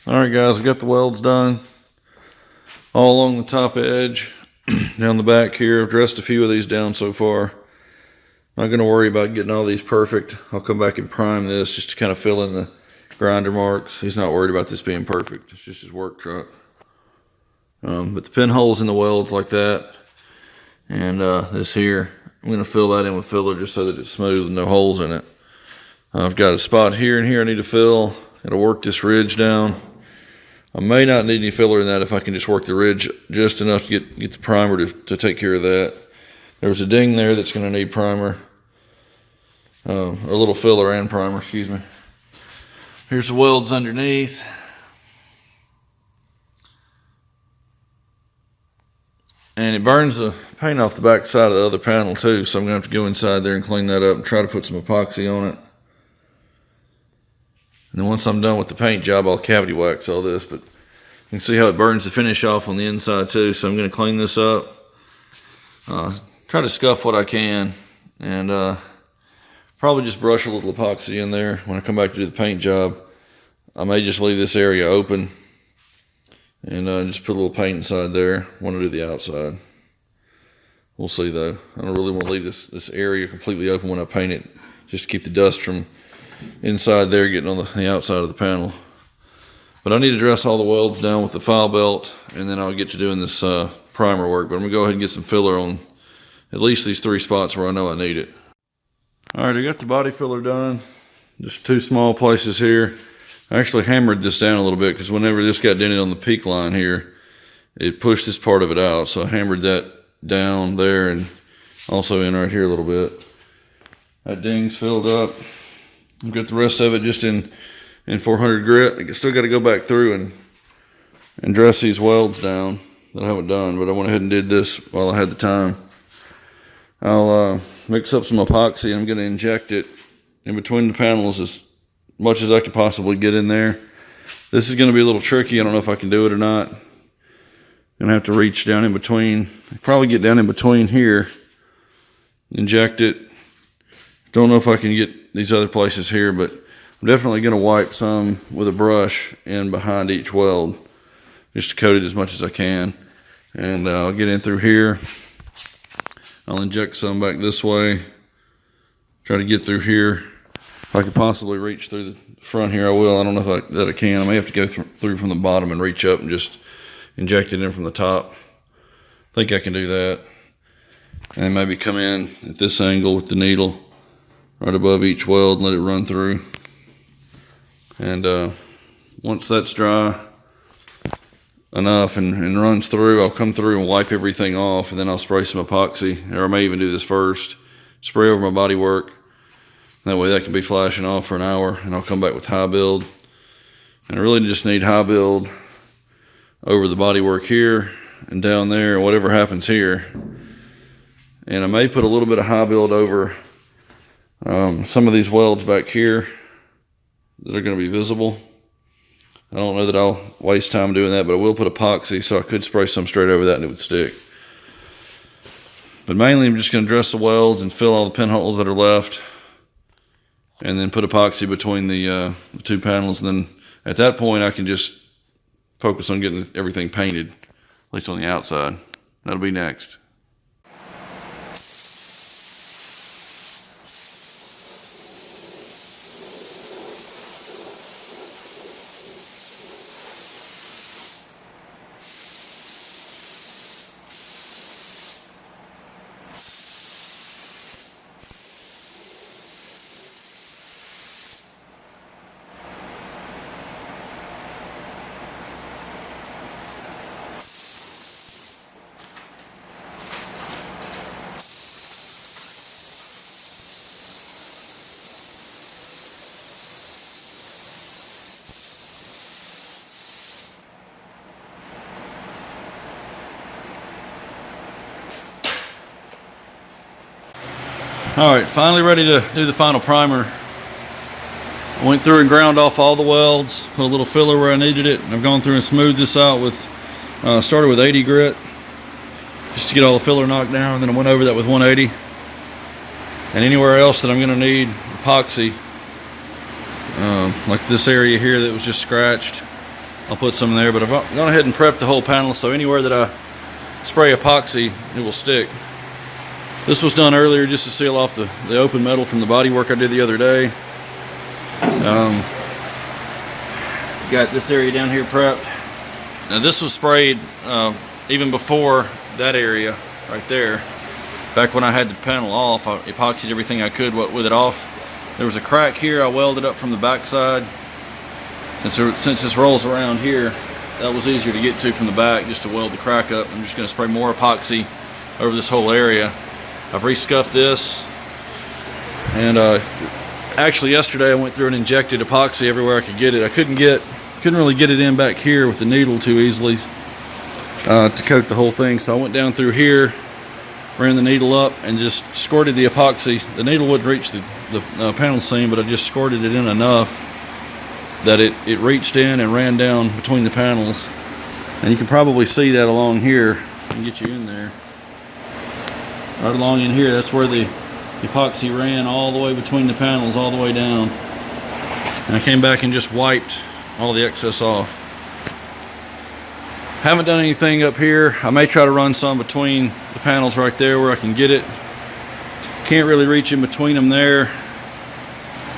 Alright guys, I got the welds done all along the top edge, down the back here. I've dressed a few of these down so far. Not going to worry about getting all these perfect. I'll come back and prime this just to kind of fill in the grinder marks. He's not worried about this being perfect. It's just his work truck. But the pinholes in the welds like that, and this here, I'm going to fill that in with filler just so that it's smooth and no holes in it. I've got a spot here and here I need to fill. Gotta work this ridge down. I may not need any filler in that if I can just work the ridge just enough to get the primer to take care of that. There's a ding there that's going to need primer, or a little filler and primer, excuse me. Here's the welds underneath. And it burns the paint off the back side of the other panel too, so I'm going to have to go inside there and clean that up and try to put some epoxy on it. And then once I'm done with the paint job, I'll cavity wax all this, but you can see how it burns the finish off on the inside too. So I'm going to clean this up, try to scuff what I can, and probably just brush a little epoxy in there when I come back to do the paint job. I may just leave this area open and just put a little paint inside there. I want to do the outside. We'll see though. I don't really want to leave this area completely open when I paint it, just to keep the dust from inside there getting on the outside of the panel. But I need to dress all the welds down with the file belt, and then I'll get to doing this primer work. But I'm gonna go ahead and get some filler on at least these 3 spots where I know I need it. All right, I got the body filler done. Just 2 small places here. I actually hammered this down a little bit because whenever this got dented on the peak line here, it pushed this part of it out. So I hammered that down there and also in right here a little bit. That ding's filled up. I've got the rest of it just in 400 grit. I still got to go back through and dress these welds down that I haven't done, but I went ahead and did this while I had the time. I'll mix up some epoxy and I'm going to inject it in between the panels as much as I can possibly get in there. This is going to be a little tricky. I don't know if I can do it or not. I'm going to have to reach down in between, probably get down in between here, inject it. Don't know if I can get these other places here, but I'm definitely going to wipe some with a brush in behind each weld just to coat it as much as I can. And I'll get in through here. I'll inject some back this way. Try to get through here. If I could possibly reach through the front here, I will. I don't know if I can. I may have to go through from the bottom and reach up and just inject it in from the top. I think I can do that. And maybe come in at this angle with the needle right above each weld and let it run through. And once that's dry enough and runs through, I'll come through and wipe everything off, and then I'll spray some epoxy, or I may even do this first. Spray over my body work. That way that can be flashing off for an hour, and I'll come back with high build. And I really just need high build over the body work here and down there, and whatever happens here. And I may put a little bit of high build over some of these welds back here that are going to be visible. I don't know that I'll waste time doing that, but I will put epoxy, so I could spray some straight over that and it would stick. But mainly I'm just going to dress the welds and fill all the pinholes that are left, and then put epoxy between the 2 panels. And then at that point I can just focus on getting everything painted, at least on the outside. That'll be next. Alright, finally ready to do the final primer. I went through and ground off all the welds, put a little filler where I needed it, and I've gone through and smoothed this out with, started with 80 grit, just to get all the filler knocked down, and then I went over that with 180. And anywhere else that I'm going to need epoxy, like this area here that was just scratched, I'll put some in there, but I've gone ahead and prepped the whole panel, so anywhere that I spray epoxy, it will stick. This was done earlier just to seal off the open metal from the bodywork I did the other day. Got this area down here prepped. Now this was sprayed even before that area right there. Back when I had the panel off, I epoxied everything I could with it off. There was a crack here I welded up from the back side. Since this rolls around here, that was easier to get to from the back, just to weld the crack up. I'm just going to spray more epoxy over this whole area. I've re-scuffed this, and actually yesterday I went through and injected epoxy everywhere I could get it. I couldn't really get it in back here with the needle too easily to coat the whole thing, so I went down through here, ran the needle up, and just squirted the epoxy. The needle wouldn't reach the panel seam, but I just squirted it in enough that it reached in and ran down between the panels. And you can probably see that along here. I can get you in there. Right along in here, that's where the epoxy ran all the way between the panels, all the way down. And I came back and just wiped all the excess off. Haven't done anything up here. I may try to run some between the panels right there where I can get it. Can't really reach in between them there.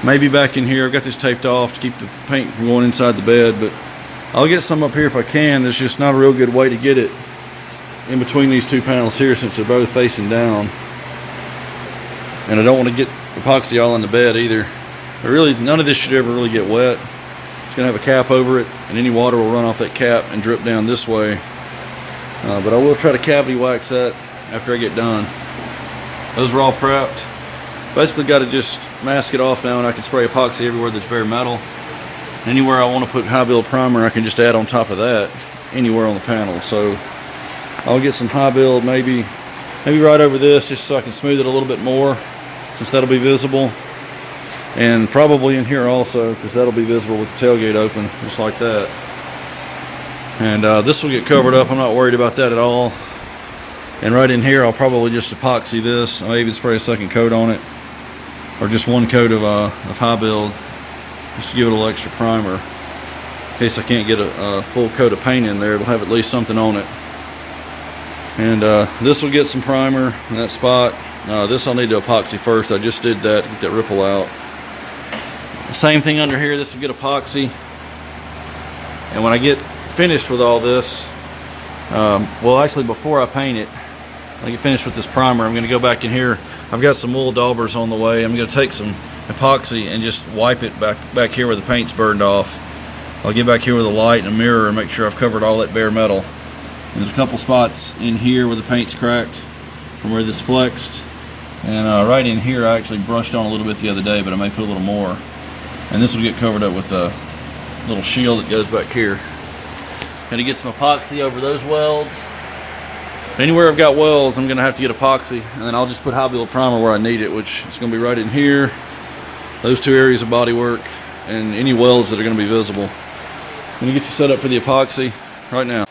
Maybe back in here. I've got this taped off to keep the paint from going inside the bed, but I'll get some up here if I can. There's just not a real good way to get it in between these two panels here since they're both facing down. And I don't want to get epoxy all in the bed either. But really, none of this should ever really get wet. It's going to have a cap over it, and any water will run off that cap and drip down this way. But I will try to cavity wax that after I get done. Those are all prepped. Basically got to just mask it off now, and I can spray epoxy everywhere there's bare metal. Anywhere I want to put high build primer, I can just add on top of that anywhere on the panel. So I'll get some high build maybe right over this, just so I can smooth it a little bit more, since that'll be visible. And probably in here also, because that'll be visible with the tailgate open, just like that. And this will get covered up. I'm not worried about that at all. And right in here, I'll probably just epoxy this. I may even spray a second coat on it, or just one coat of high build, just to give it a little extra primer. In case I can't get a full coat of paint in there, it'll have at least something on it. And this will get some primer in that spot. This I'll need to epoxy first. I just did that to get that ripple out. Same thing under here. This will get epoxy. And when I get finished with all this, well, actually before I paint it, when I get finished with this primer, I'm going to go back in here. I've got some wool daubers on the way. I'm going to take some epoxy and just wipe it back here where the paint's burned off. I'll get back here with a light and a mirror and make sure I've covered all that bare metal. And there's a couple spots in here where the paint's cracked from where this flexed. And right in here, I actually brushed on a little bit the other day, but I may put a little more. And this will get covered up with a little shield that goes back here. Gonna get some epoxy over those welds. Anywhere I've got welds, I'm gonna have to get epoxy, and then I'll just put high build primer where I need it, which is gonna be right in here, those two areas of body work, and any welds that are gonna be visible. I'm gonna get you set up for the epoxy right now.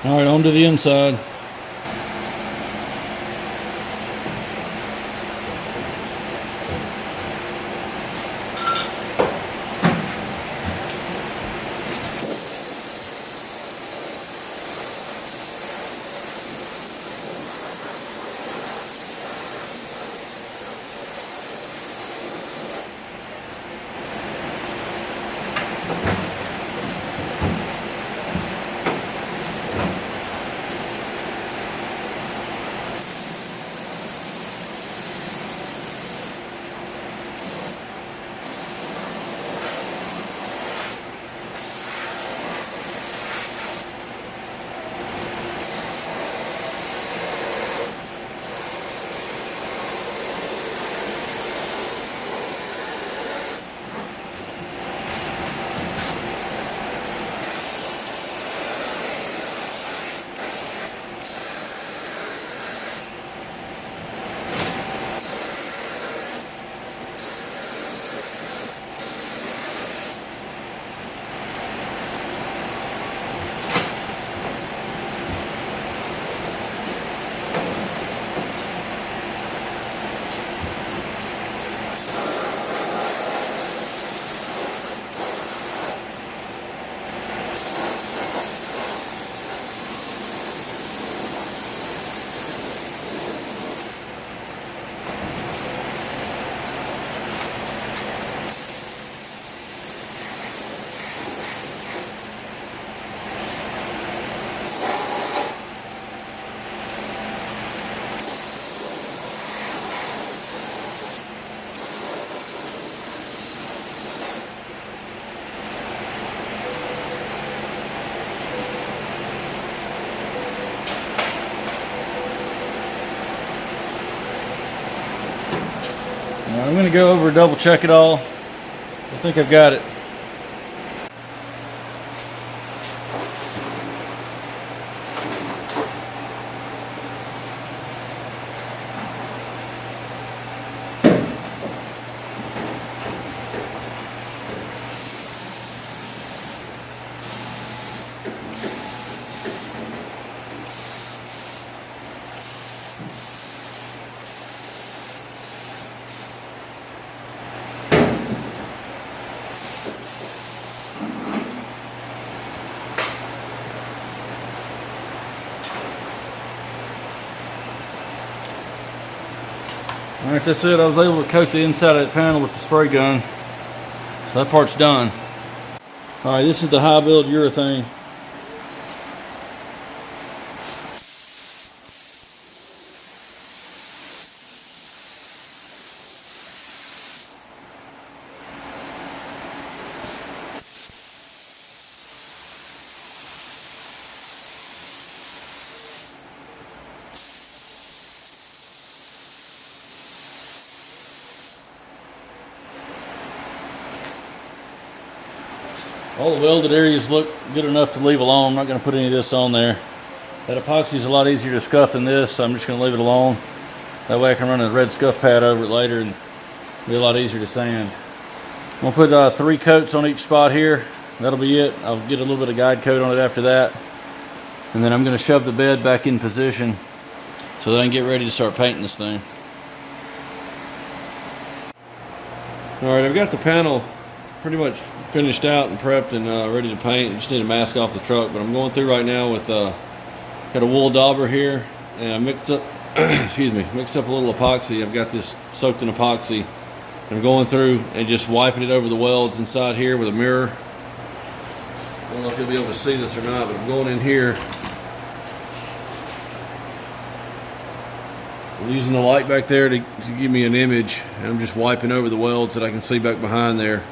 All right, on to the inside. I'm going to go over and double check it all. I think I've got it. Alright, that's it. I was able to coat the inside of that panel with the spray gun. So that part's done. Alright, this is the high build urethane. All the welded areas look good enough to leave alone. I'm not going to put any of this on there. That epoxy is a lot easier to scuff than this, so I'm just going to leave it alone. That way I can run a red scuff pad over it later and be a lot easier to sand. I'm going to put 3 coats on each spot here. That'll be it. I'll get a little bit of guide coat on it after that. And then I'm going to shove the bed back in position so that I can get ready to start painting this thing. Alright, I've got the panel pretty much finished out and prepped and ready to paint. Just need to mask off the truck, but I'm going through right now with got a wool dauber here, and I mixed up mixed up a little epoxy. I've got this soaked in epoxy. I'm going through and just wiping it over the welds inside here with a mirror. I don't know if you'll be able to see this or not, but I'm going in here. I'm using the light back there to give me an image, and I'm just wiping over the welds that I can see back behind there.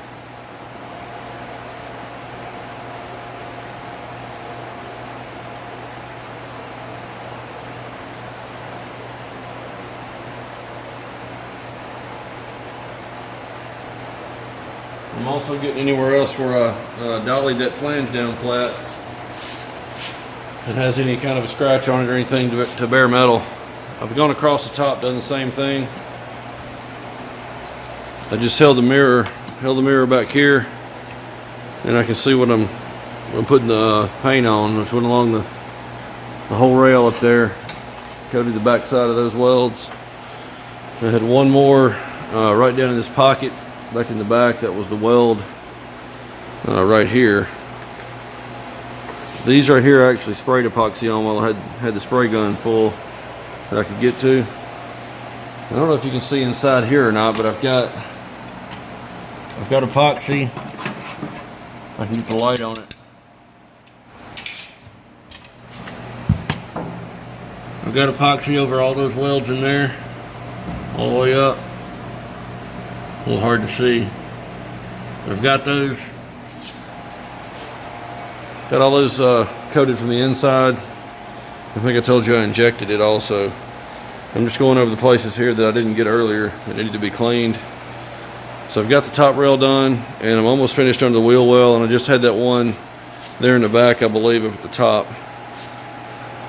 I'm also getting anywhere else where I dollied that flange down flat. It has any kind of a scratch on it or anything to bare metal. I've gone across the top, done the same thing. I just held the mirror back here, and I can see what I'm putting the paint on, which went along the whole rail up there. Coated the back side of those welds. I had one more right down in this pocket back in the back. That was the weld right here. These right here I actually sprayed epoxy on while I had the spray gun full that I could get to. I don't know if you can see inside here or not, but I've got epoxy. I can get the light on it. I've got epoxy over all those welds in there, all the way up. A little hard to see. But I've got those. Got all those coated from the inside. I think I told you I injected it also. I'm just going over the places here that I didn't get earlier that needed to be cleaned. So I've got the top rail done, and I'm almost finished under the wheel well, and I just had that one there in the back, I believe, up at the top.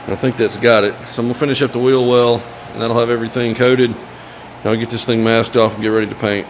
I think that's got it. So I'm gonna finish up the wheel well, and that'll have everything coated. And I'll get this thing masked off and get ready to paint.